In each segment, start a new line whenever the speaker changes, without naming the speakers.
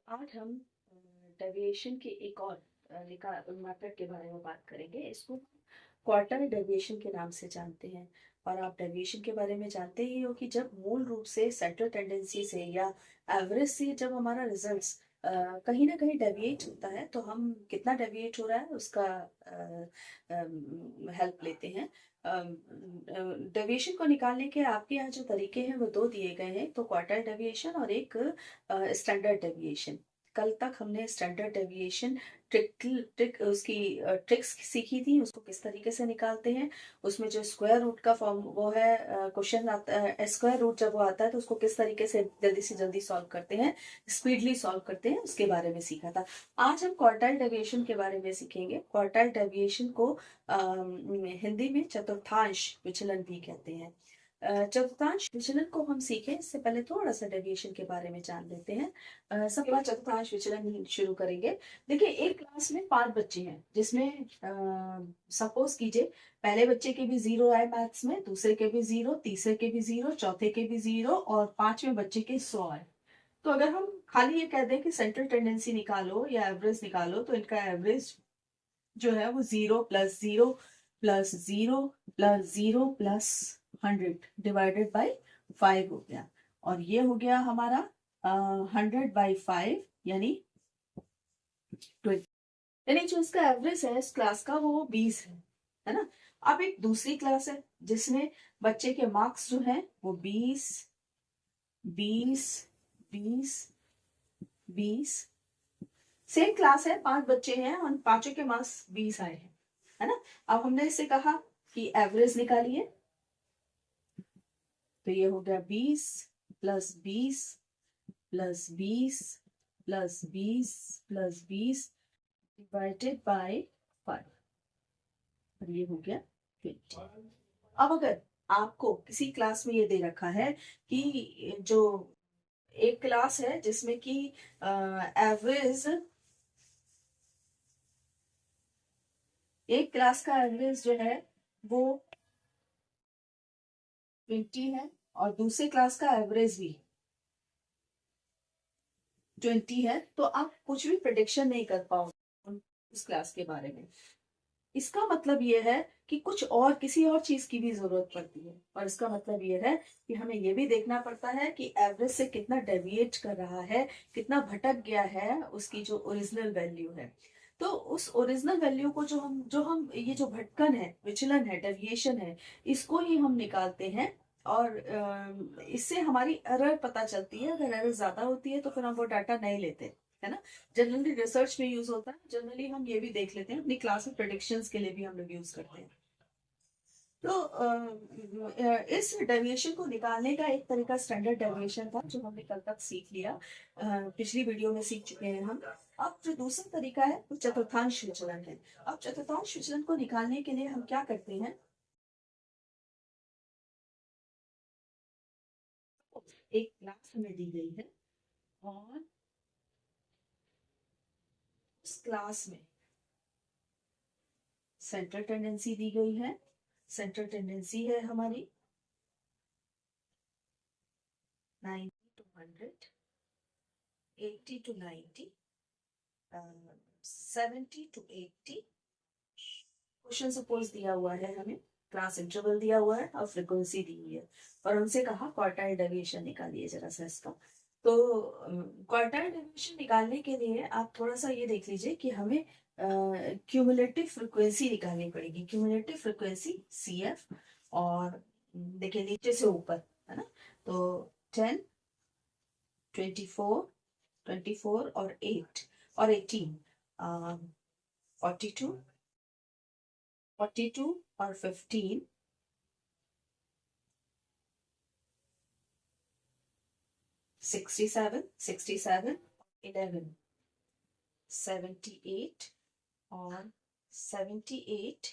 आज हम डेविएशन के एक और मेथड के बारे में बात करेंगे। इसको क्वार्टर डेविएशन के नाम से जानते हैं। और आप डेविएशन के बारे में जानते ही हो कि जब मूल रूप से सेंट्रल टेंडेंसी से या एवरेज से जब हमारा रिजल्ट्स कहीं ना कहीं डेविएट होता है तो हम कितना डेविएट हो रहा है उसका हेल्प लेते हैं। डेविएशन को निकालने के आपके यहाँ जो तरीके हैं वो दो दिए गए हैं, तो क्वार्टाइल डेविएशन और एक स्टैंडर्ड डेविएशन। कल तक हमने स्टैंडर्ड डेविएशन ट्रिक उसकी ट्रिक्स सीखी थी, उसको किस तरीके से निकालते हैं। उसमें जो स्क्वायर रूट का फॉर्म वो है, क्वेश्चन आता है स्क्वायर रूट जब वो आता है तो उसको किस तरीके से जल्दी सॉल्व करते हैं, स्पीडली सॉल्व करते हैं, उसके बारे में सीखा था। आज हम क्वार्टाइल डेविएशन के बारे में सीखेंगे। क्वार्टाइल डेविएशन को हिंदी में चतुर्थांश विचलन भी कहते हैं। चतुर्थांश विचलन को हम सीखें इससे पहले थोड़ा सा डेविएशन के बारे में जान लेते हैं। सबके बाद चतुर्थांश विचलन ही शुरू करेंगे। देखिए, एक क्लास में 5 बच्चे हैं, जिसमें सपोज कीजिए पहले बच्चे के भी 0 आए मैथ्स में, दूसरे के भी 0, तीसरे के भी 0, चौथे के भी 0 और 5वें बच्चे के 100 आए। तो अगर हम खाली ये कह दें कि सेंट्रल टेंडेंसी निकालो या एवरेज निकालो, तो इनका एवरेज जो है वो 0 plus 0 plus 0 plus 0 plus 100 divided by 5 हो गया। और ये हो गया हमारा 100/5 यानी 20। यानी जो इसका एवरेज है इस क्लास का वो 20 है ना। अब एक दूसरी क्लास है जिसमें बच्चे के मार्क्स जो है वो 20 20 20 20। सेम क्लास है, 5 बच्चे हैं और पांचों के मार्क्स 20 आए हैं, है ना। अब हमने इससे कहा कि एवरेज निकालिए, तो ये हो गया 20 plus 20 plus 20 plus 20 plus 20 divided by 5, और ये हो गया 20। अब अगर आपको किसी क्लास में ये दे रखा है कि जो एक क्लास है जिसमें कि एवरेज, एक क्लास का एवरेज जो है वो 20 है और दूसरे क्लास का एवरेज भी 20 है, तो आप कुछ भी प्रिडिक्शन नहीं कर पाओगे उस क्लास के बारे में। इसका मतलब ये है कि कुछ और किसी और चीज की भी जरूरत पड़ती है, और इसका मतलब ये है कि हमें ये भी देखना पड़ता है कि एवरेज से कितना डेविएट कर रहा है, कितना भटक गया है उसकी जो ओरिजिनल वैल्यू है। तो उस ओरिजिनल वैल्यू को जो हम ये जो भटकन है, विचलन है, डेविएशन है, इसको ही हम निकालते हैं। और इससे हमारी एरर पता चलती है। अगर एरर ज्यादा होती है तो फिर हम वो डाटा नहीं लेते, है ना। जनरली रिसर्च में यूज होता है। जनरली हम ये भी देख लेते हैं, अपनी क्लास में प्रेडिक्शंस के लिए भी हम लोग यूज करते हैं। तो इस डेविएशन को निकालने का एक तरीका स्टैंडर्ड डेविएशन था जो हमने कल तक सीख लिया, पिछली वीडियो में सीख चुके हैं हम। अब जो दूसरा तरीका है वो चतुर्थांश विचलन है। अब चतुर्थांश विचलन को निकालने के लिए हम क्या करते हैं, एक क्लास हमें दी गई है और उस क्लास में सेंट्रल टेंडेंसी दी गई है। सेंट्रल टेंडेंसी है हमारी 90 to 100, 80 to 90, 70 to 80। Question suppose दिया हुआ है हमें, क्लास इंटरवल दिया हुआ है और फ्रीक्वेंसी दी हुई है, और उनसे कहा क्वार्टाइल डेविएशन निकालिए जरा सा इसका। तो क्वार्टाइल डेविएशन निकालने के लिए आप थोड़ा सा ये देख लीजिए कि हमें क्यूमुलेटिव फ्रीक्वेंसी निकालनी पड़ेगी। क्यूमुलेटिव फ्रीक्वेंसी CF, और देखिए नीचे से ऊपर, है ना। तो 10, 24, 24 और 8 और 18, 42, 42 और 15, 67, 67, 11, 78 और 78,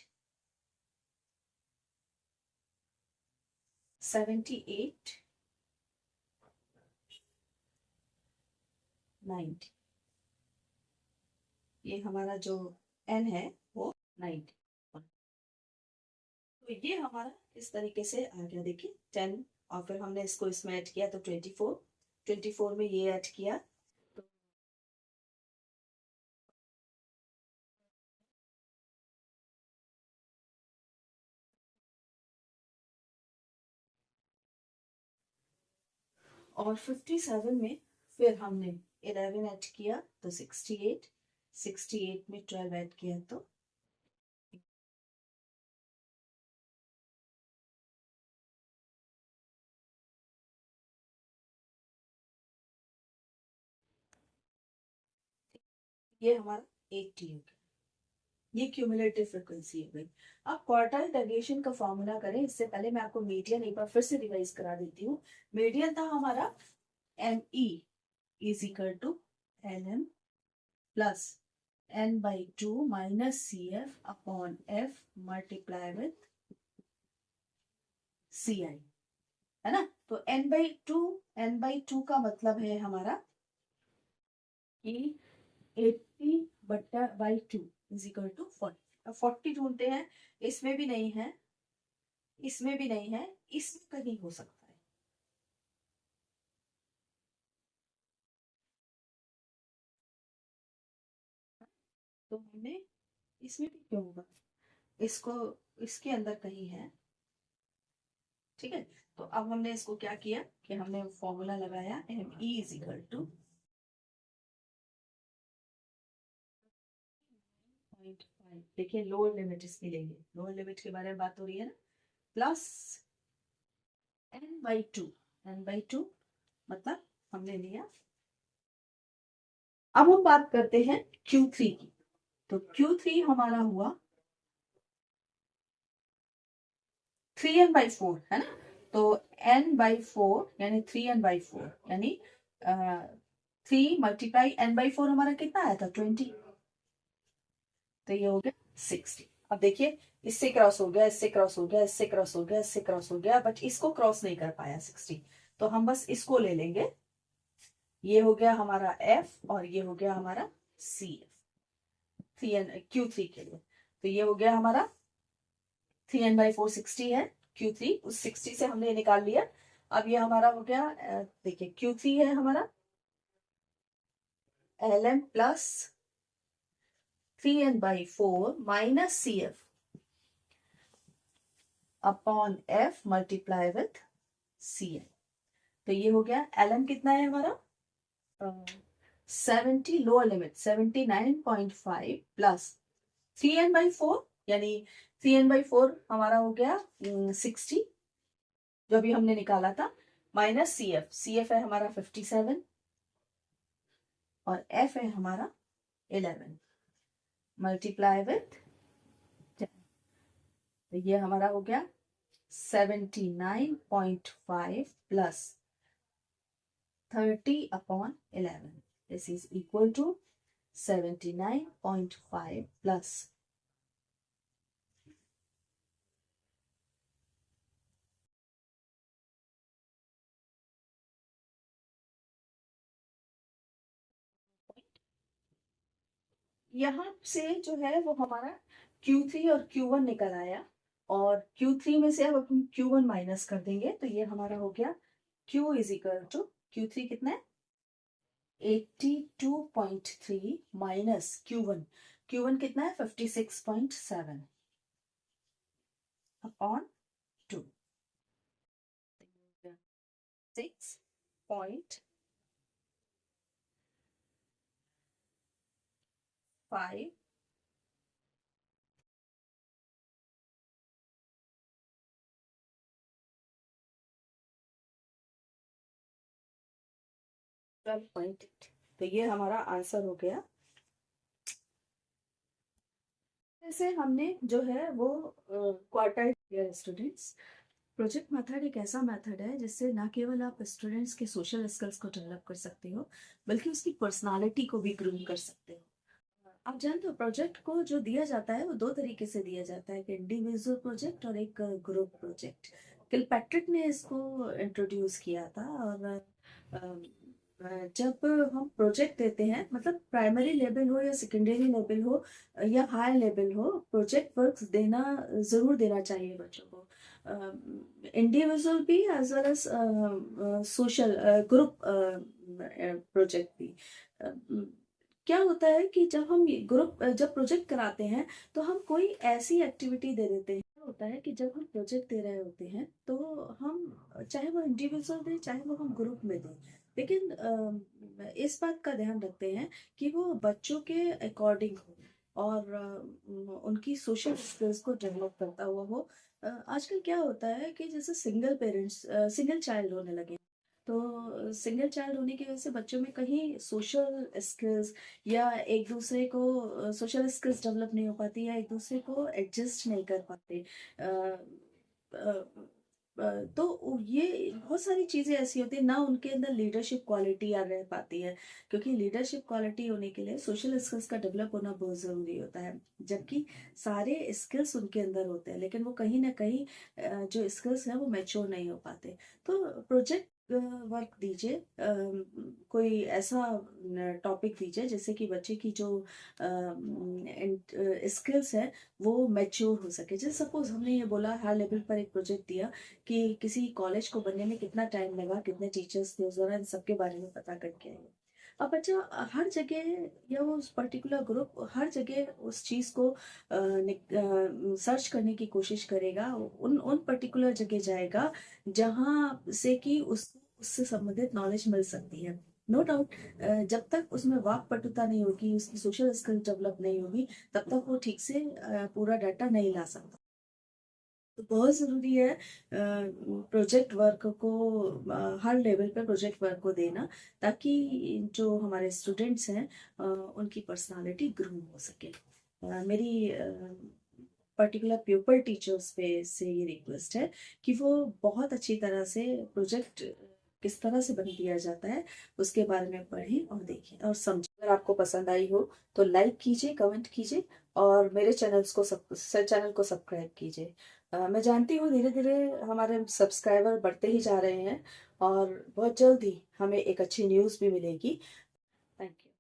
78, 90। ये हमारा जो N है वो 90। तो ये हमारा इस तरीके से आ गया। देखिए 10, और फिर हमने इसको इसमें ऐड किया तो 24, 24 में ये ऐड किया और 57 में फिर हमने 11 ऐड किया तो 68, 68 में 12 ऐड किया तो ये हमारा 80 हो गया। ये क्यूमुलेटिव फ्रीक्वेंसी हो गई। अब क्वार्टाइल डेविएशन का फॉर्मूला करें, इससे पहले मैं आपको मीडियन एक बार फिर से रिवाइज करा देती हूँ। मीडियन था हमारा ME is equal to LM plus N/2 minus CF upon F multiply with CI, है ना। तो N/2 का मतलब है हमारा कि 80/2 इज इक्वल टू 40। 40 ढूंढते हैं, इसमें भी नहीं है, इसमें भी नहीं है, इसमें कहीं हो सकता है। तो हमने इसमें भी क्यों होगा, इसको इसके अंदर कहीं है, ठीक है। तो अब हमने इसको क्या किया कि हमने फॉर्मूला लगाया ME इज इक्वल टू 0.5। देखिए लोअर लिमिट इसकी लेंगे, लोअर लिमिट के बारे में बात हो रही है ना, प्लस N/2, N/2 मतलब हमने लिया। अब हम बात करते हैं Q3 की। तो Q3 हमारा हुआ 3n/4, है ना। तो n/4 यानी 3n/4 यानी 3 मल्टीप्लाई n/4 हमारा कितना आया था 20, तो ये हो गया 60। अब देखिए इससे क्रॉस हो गया, इससे क्रॉस हो गया, इससे क्रॉस हो गया, इससे क्रॉस हो गया, बट इसको क्रॉस नहीं कर पाया 60। तो हम बस इसको ले लेंगे, ये हो गया हमारा F और ये हो गया हमारा CF, Q3 के लिए। तो ये हो गया हमारा 3n/4 60 है, Q3 उस 60 से हमने निकाल लिया। अब ये हमारा हो गया, देखिए Q3 है हमारा LM plus 3n/4 minus CF upon F multiply with CN। तो ये हो गया LM कितना है हमारा 70, लोअर लिमिट 79.5 प्लस 3n/4 यानी 3n/4 हमारा हो गया 60 जो अभी हमने निकाला था, माइनस CF है हमारा 57 और F है हमारा 11 मल्टीप्लाई विथ 10। तो ये हमारा हो गया 79.5 plus 30/11। This is equal to 79.5 plus यहाँ से जो है वो हमारा Q3 और Q1 निकल आया, और Q3 में से अब हम Q1 माइनस कर देंगे, तो ये हमारा हो गया Q is equal to Q3 कितना है 82.3 माइनस Q1 कितना है 56.7 अपॉन 2, 6.5 12.8। तो ये हमारा आंसर हो गया। जैसे हमने जो है वो क्वार्टाइल स्टूडेंट्स, प्रोजेक्ट मेथड एक ऐसा मेथड है जिससे ना केवल आप स्टूडेंट्स के सोशल स्किल्स को डेवलप कर सकते हो, बल्कि उसकी पर्सनालिटी को भी ग्रूम कर सकते हो। आप जानते हो प्रोजेक्ट को जो दिया जाता है वो दो तरीके से दिया जाता है, एक इंडिविजुअल प्रोजेक्ट और एक ग्रुप प्रोजेक्ट। किलपैट्रिक ने इसको इंट्रोड्यूस किया था, और जब हम प्रोजेक्ट देते हैं, मतलब प्राइमरी लेवल हो या सेकेंडरी लेवल हो या हाई लेवल हो, प्रोजेक्ट वर्क्स देना जरूर देना चाहिए बच्चों को, इंडिविजुअल भी as well as social group project भी। क्या होता है कि जब हम जब प्रोजेक्ट कराते हैं तो हम कोई ऐसी एक्टिविटी दे देते हैं, होता है कि जब हम प्रोजेक्ट दे रहे होते हैं तो हम चाहे वो इंडिविजुअल दें, चाहे वो हम ग्रुप में दें। लेकिन इस बात का ध्यान रखते हैं कि वो बच्चों के अकॉर्डिंग हो और उनकी सोशल स्किल्स को डेवलप करता हुआ हो। आजकल क्या होता है कि जैसे सिंगल चाइल्ड होने लगे, तो सिंगल चाइल्ड होने की वजह से बच्चों में कहीं सोशल स्किल्स या एक दूसरे को सोशल स्किल्स डेवलप नहीं हो पाती या एक दूसरे को एडजस्ट नहीं कर पाते। अ, अ, तो ये बहुत सारी चीज़ें ऐसी होती हैं, ना उनके अंदर लीडरशिप क्वालिटी आ रह पाती है, क्योंकि लीडरशिप क्वालिटी होने के लिए सोशल स्किल्स का डेवलप होना बहुत ज़रूरी होता है। जबकि सारे स्किल्स उनके अंदर होते हैं, लेकिन वो कहीं ना कहीं जो स्किल्स हैं वो मैच्योर नहीं हो पाते। तो प्रोजेक्ट वर्क दीजिए, कोई ऐसा टॉपिक दीजिए जिससे कि बच्चे की जो स्किल्स है वो मैच्योर हो सके। जैसे सपोज हमने ये बोला, हाई लेवल पर एक प्रोजेक्ट दिया कि किसी कॉलेज को बनने में कितना टाइम लगा, कितने टीचर्स थे उस दौरान, सबके बारे में पता करके आइए। अब बच्चा हर जगह या वो उस पर्टिकुलर ग्रुप हर जगह उस चीज़ को सर्च करने की कोशिश करेगा, उन उन पर्टिकुलर जगह जाएगा जहाँ से कि उसको उससे संबंधित नॉलेज मिल सकती है। नो डाउट, जब तक उसमें वाक पटुता नहीं होगी, उसकी सोशल स्किल डेवलप नहीं होगी, तब तक वो ठीक से पूरा डाटा नहीं ला सकता। तो बहुत ज़रूरी है प्रोजेक्ट वर्क को हर लेवल पे प्रोजेक्ट वर्क को देना, ताकि जो हमारे स्टूडेंट्स हैं उनकी पर्सनालिटी ग्रूम हो सके। मेरी पर्टिकुलर प्यूपल टीचर्स पे से ये रिक्वेस्ट है कि वो बहुत अच्छी तरह से प्रोजेक्ट किस तरह से बन दिया जाता है उसके बारे में पढ़ें और देखें और समझें। अगर आपको पसंद आई हो तो लाइक कीजिए, कमेंट कीजिए और मेरे चैनल को सब्सक्राइब कीजिए। मैं जानती हूँ धीरे धीरे हमारे सब्सक्राइबर बढ़ते ही जा रहे हैं और बहुत जल्द ही हमें एक अच्छी न्यूज़ भी मिलेगी। Thank you.